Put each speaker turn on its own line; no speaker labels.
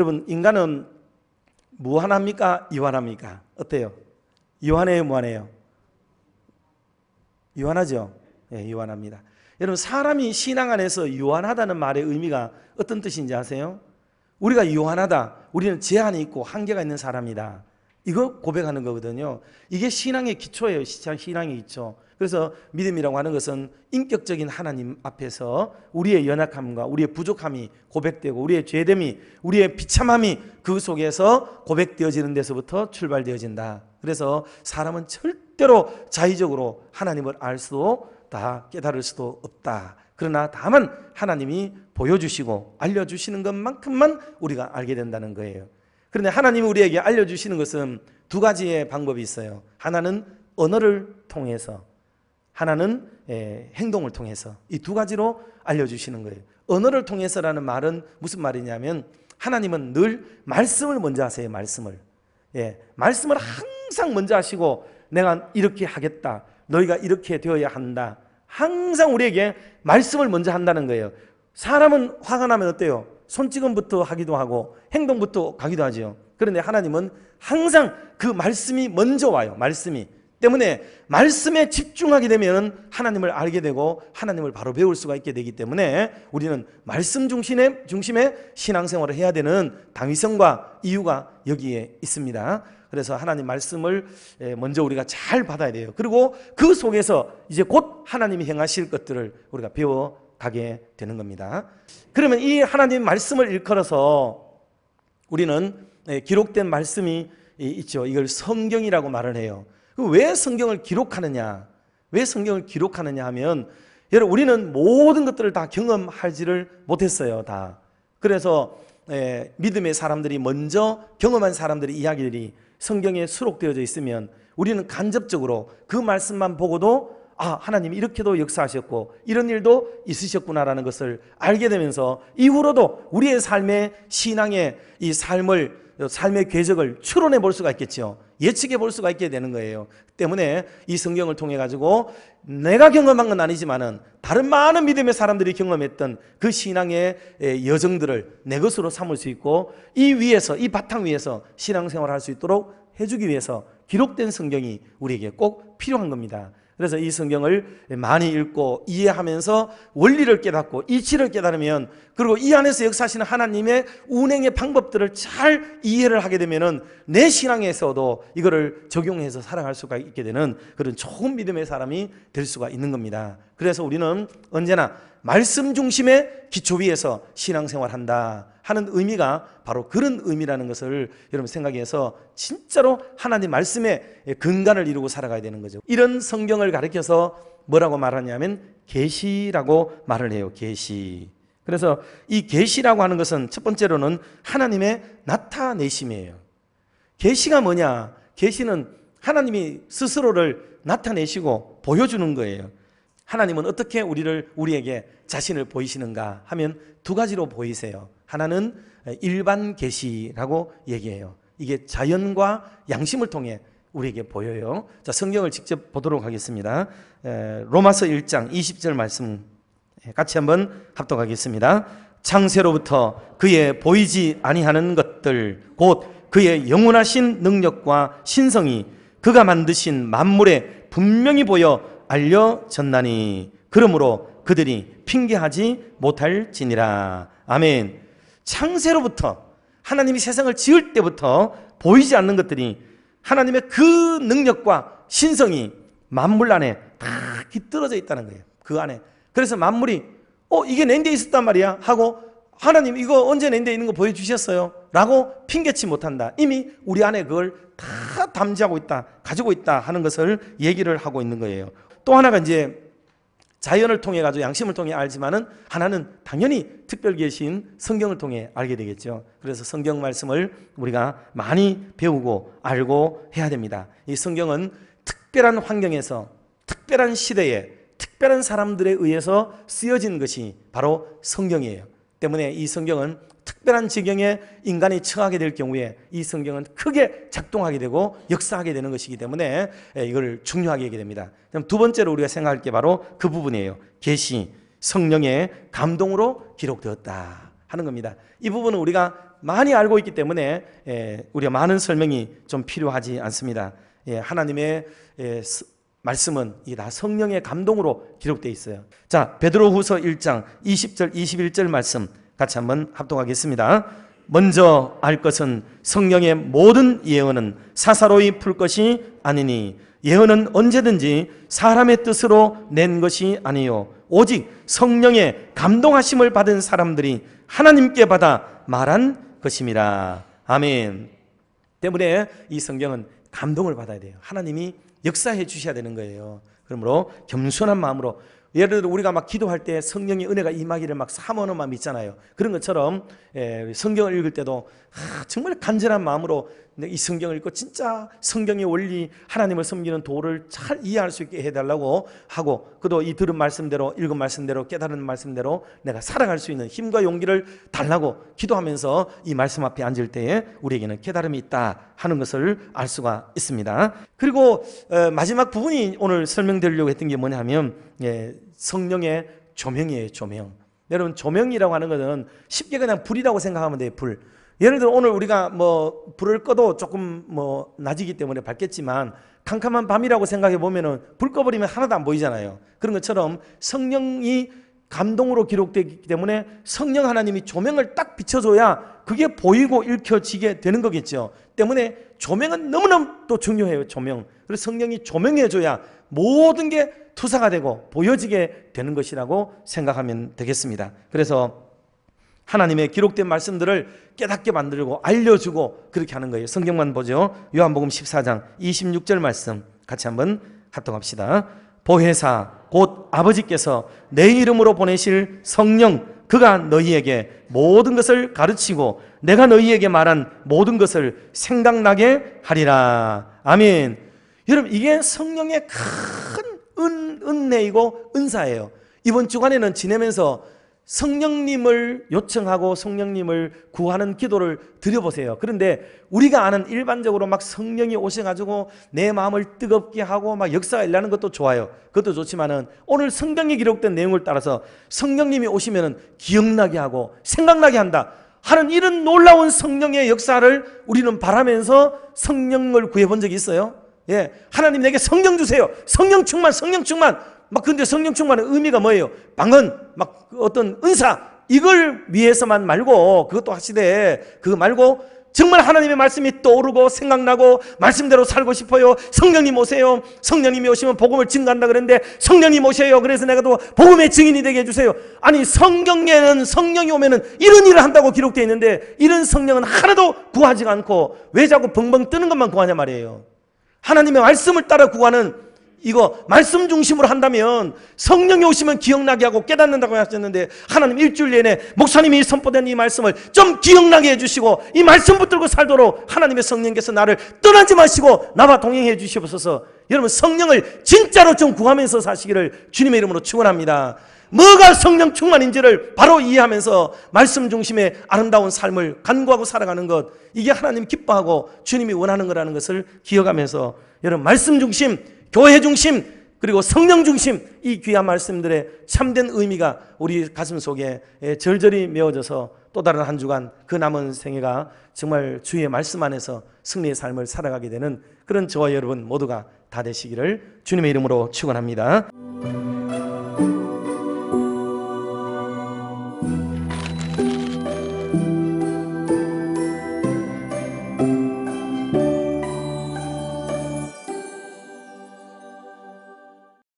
여러분, 인간은 무한합니까? 유한합니까? 어때요? 유한해요? 무한해요? 유한하죠? 네, 유한합니다. 여러분, 사람이 신앙 안에서 유한하다는 말의 의미가 어떤 뜻인지 아세요? 우리가 유한하다, 우리는 제한이 있고 한계가 있는 사람이다, 이거 고백하는 거거든요. 이게 신앙의 기초예요. 신앙의 기초. 그래서 믿음이라고 하는 것은 인격적인 하나님 앞에서 우리의 연약함과 우리의 부족함이 고백되고 우리의 죄됨이, 우리의 비참함이 그 속에서 고백되어지는 데서부터 출발되어진다. 그래서 사람은 절대로 자의적으로 하나님을 알 수도 다 깨달을 수도 없다. 그러나 다만 하나님이 보여주시고 알려주시는 것만큼만 우리가 알게 된다는 거예요. 그런데 하나님이 우리에게 알려주시는 것은 두 가지의 방법이 있어요. 하나는 언어를 통해서, 하나는 행동을 통해서, 이 두 가지로 알려주시는 거예요. 언어를 통해서라는 말은 무슨 말이냐면, 하나님은 늘 말씀을 먼저 하세요. 말씀을 항상 먼저 하시고, 내가 이렇게 하겠다, 너희가 이렇게 되어야 한다, 항상 우리에게 말씀을 먼저 한다는 거예요. 사람은 화가 나면 어때요? 손찌검부터 하기도 하고 행동부터 가기도 하죠. 그런데 하나님은 항상 그 말씀이 먼저 와요. 말씀이 때문에 말씀에 집중하게 되면 하나님을 알게 되고 하나님을 바로 배울 수가 있게 되기 때문에 우리는 말씀 중심의 신앙생활을 해야 되는 당위성과 이유가 여기에 있습니다. 그래서 하나님 말씀을 먼저 우리가 잘 받아야 돼요. 그리고 그 속에서 이제 곧 하나님이 행하실 것들을 우리가 배워가게 되는 겁니다. 그러면 이 하나님 말씀을 일컬어서 우리는 기록된 말씀이 있죠. 이걸 성경이라고 말을 해요. 왜 성경을 기록하느냐? 왜 성경을 기록하느냐 하면, 여러분, 우리는 모든 것들을 다 경험하지를 못했어요. 다. 그래서 믿음의 사람들이 먼저 경험한 사람들의 이야기들이 성경에 수록되어져 있으면 우리는 간접적으로 그 말씀만 보고도 하나님이 이렇게도 역사하셨고 이런 일도 있으셨구나라는 것을 알게 되면서 이후로도 우리의 삶의 신앙의 이 삶의 궤적을 추론해 볼 수가 있겠죠. 예측해 볼 수가 있게 되는 거예요. 때문에 이 성경을 통해 가지고 내가 경험한 건 아니지만은 다른 많은 믿음의 사람들이 경험했던 그 신앙의 여정들을 내 것으로 삼을 수 있고, 이 위에서, 이 바탕 위에서 신앙생활을 할 수 있도록 해주기 위해서 기록된 성경이 우리에게 꼭 필요한 겁니다. 그래서 이 성경을 많이 읽고 이해하면서 원리를 깨닫고 이치를 깨달으면, 그리고 이 안에서 역사하시는 하나님의 운행의 방법들을 잘 이해를 하게 되면은 내 신앙에서도 이거를 적용해서 살아갈 수가 있게 되는 그런 좋은 믿음의 사람이 될 수가 있는 겁니다. 그래서 우리는 언제나 말씀 중심의 기초 위에서 신앙생활한다 하는 의미가 바로 그런 의미라는 것을 여러분 생각해서 진짜로 하나님 말씀의 근간을 이루고 살아가야 되는 거죠. 이런 성경을 가리켜서 뭐라고 말하냐면 계시라고 말을 해요. 계시. 그래서 이 계시라고 하는 것은 첫 번째로는 하나님의 나타내심이에요. 계시가 뭐냐? 계시는 하나님이 스스로를 나타내시고 보여주는 거예요. 하나님은 어떻게 우리에게 자신을 보이시는가 하면 두 가지로 보이세요. 하나는 일반 계시라고 얘기해요. 이게 자연과 양심을 통해 우리에게 보여요. 자, 성경을 직접 보도록 하겠습니다. 로마서 1장 20절 말씀 같이 한번 합독하겠습니다. 창세로부터 그의 보이지 아니하는 것들 곧 그의 영원하신 능력과 신성이 그가 만드신 만물에 분명히 보여 알려졌나니 그러므로 그들이 핑계하지 못할지니라. 아멘. 창세로부터, 하나님이 세상을 지을 때부터 보이지 않는 것들이 하나님의 그 능력과 신성이 만물 안에 다 깃들어져 있다는 거예요. 그 안에. 그래서 만물이 이게 내 데 있었단 말이야 하고, 하나님 이거 언제 내 데 있는 거 보여주셨어요? 라고 핑계치 못한다. 이미 우리 안에 그걸 다 담지하고 있다, 가지고 있다 하는 것을 얘기를 하고 있는 거예요. 또 하나가 이제 자연을 통해 가지고 양심을 통해 알지만은 하나는 당연히 특별 계신 성경을 통해 알게 되겠죠. 그래서 성경 말씀을 우리가 많이 배우고 알고 해야 됩니다. 이 성경은 특별한 환경에서 특별한 시대에 특별한 사람들에 의해서 쓰여진 것이 바로 성경이에요. 때문에 이 성경은 특별한 지경에 인간이 처하게 될 경우에 이 성경은 크게 작동하게 되고 역사하게 되는 것이기 때문에 이걸 중요하게 하게 됩니다. 그럼 두 번째로 우리가 생각할 게 바로 그 부분이에요. 계시, 성령의 감동으로 기록되었다 하는 겁니다. 이 부분은 우리가 많이 알고 있기 때문에 우리가 많은 설명이 좀 필요하지 않습니다. 하나님의 말씀은 이 다 성령의 감동으로 기록되어 있어요. 자, 베드로후서 1장 20절 21절 말씀 같이 한번 합독하겠습니다. 먼저 알 것은 성령의 모든 예언은 사사로이 풀 것이 아니니 예언은 언제든지 사람의 뜻으로 낸 것이 아니요 오직 성령의 감동하심을 받은 사람들이 하나님께 받아 말한 것임이라. 아멘. 때문에 이 성경은 감동을 받아야 돼요. 하나님이 역사해 주셔야 되는 거예요. 그러므로 겸손한 마음으로, 예를 들어 우리가 막 기도할 때 성령의 은혜가 임하기를 막 사모하는 마음이 있잖아요. 그런 것처럼 성경을 읽을 때도 정말 간절한 마음으로 이 성경을 읽고 진짜 성경의 원리, 하나님을 섬기는 도를 잘 이해할 수 있게 해달라고 하고, 그도 이 들은 말씀대로, 읽은 말씀대로, 깨달은 말씀대로 내가 살아갈 수 있는 힘과 용기를 달라고 기도하면서 이 말씀 앞에 앉을 때에 우리에게는 깨달음이 있다 하는 것을 알 수가 있습니다. 그리고 마지막 부분이 오늘 설명드리려고 했던 게 뭐냐면 성령의 조명이에요. 조명. 여러분, 조명이라고 하는 것은 쉽게 그냥 불이라고 생각하면 돼요. 불. 예를 들어 오늘 우리가 뭐 불을 꺼도 조금 뭐 낮이기 때문에 밝겠지만 캄캄한 밤이라고 생각해 보면은 불 꺼버리면 하나도 안 보이잖아요. 그런 것처럼 성령이 감동으로 기록되기 때문에 성령 하나님이 조명을 딱 비춰줘야 그게 보이고 읽혀지게 되는 거겠죠. 때문에 조명은 너무너무 또 중요해요. 조명. 그래서 성령이 조명해줘야 모든 게 투사가 되고 보여지게 되는 것이라고 생각하면 되겠습니다. 그래서 하나님의 기록된 말씀들을 깨닫게 만들고 알려주고 그렇게 하는 거예요. 성경만 보죠. 요한복음 14장 26절 말씀 같이 한번 합독합시다. 보혜사 곧 아버지께서 내 이름으로 보내실 성령, 그가 너희에게 모든 것을 가르치고 내가 너희에게 말한 모든 것을 생각나게 하리라. 아멘. 여러분, 이게 성령의 큰 은혜이고 은사예요. 이번 주간에는 지내면서 성령님을 요청하고 성령님을 구하는 기도를 드려보세요. 그런데 우리가 아는 일반적으로 막 성령이 오셔가지고 내 마음을 뜨겁게 하고 막 역사가 일어나는 것도 좋아요. 그것도 좋지만은 오늘 성경에 기록된 내용을 따라서 성령님이 오시면은 기억나게 하고 생각나게 한다 하는 이런 놀라운 성령의 역사를 우리는 바라면서 성령을 구해본 적이 있어요. 하나님 내게 성령 주세요. 성령 충만, 성령 충만. 막 근데 성령 충만의 의미가 뭐예요? 방언, 막 어떤 은사, 이걸 위해서만 말고, 그것도 하시되 그거 말고 정말 하나님의 말씀이 떠오르고 생각나고 말씀대로 살고 싶어요. 성령님 오세요. 성령님이 오시면 복음을 증거한다 그랬는데 성령님 오세요. 그래서 내가 또 복음의 증인이 되게 해주세요. 아니, 성경에는 성령이 오면은 이런 일을 한다고 기록되어 있는데 이런 성령은 하나도 구하지 않고 왜 자꾸 벙벙 뜨는 것만 구하냐 말이에요. 하나님의 말씀을 따라 구하는, 이거 말씀 중심으로 한다면 성령이 오시면 기억나게 하고 깨닫는다고 하셨는데, 하나님 일주일 내내 목사님이 선포된 이 말씀을 좀 기억나게 해주시고 이 말씀 붙들고 살도록 하나님의 성령께서 나를 떠나지 마시고 나와 동행해 주시옵소서. 여러분, 성령을 진짜로 좀 구하면서 사시기를 주님의 이름으로 축원합니다. 뭐가 성령 충만인지를 바로 이해하면서 말씀 중심의 아름다운 삶을 간구하고 살아가는 것, 이게 하나님 기뻐하고 주님이 원하는 거라는 것을 기억하면서 여러분, 말씀 중심, 교회 중심, 그리고 성령 중심, 이 귀한 말씀들의 참된 의미가 우리 가슴 속에 절절히 메워져서 또 다른 한 주간 그 남은 생애가 정말 주의 말씀 안에서 승리의 삶을 살아가게 되는 그런 저와 여러분 모두가 다 되시기를 주님의 이름으로 축원합니다.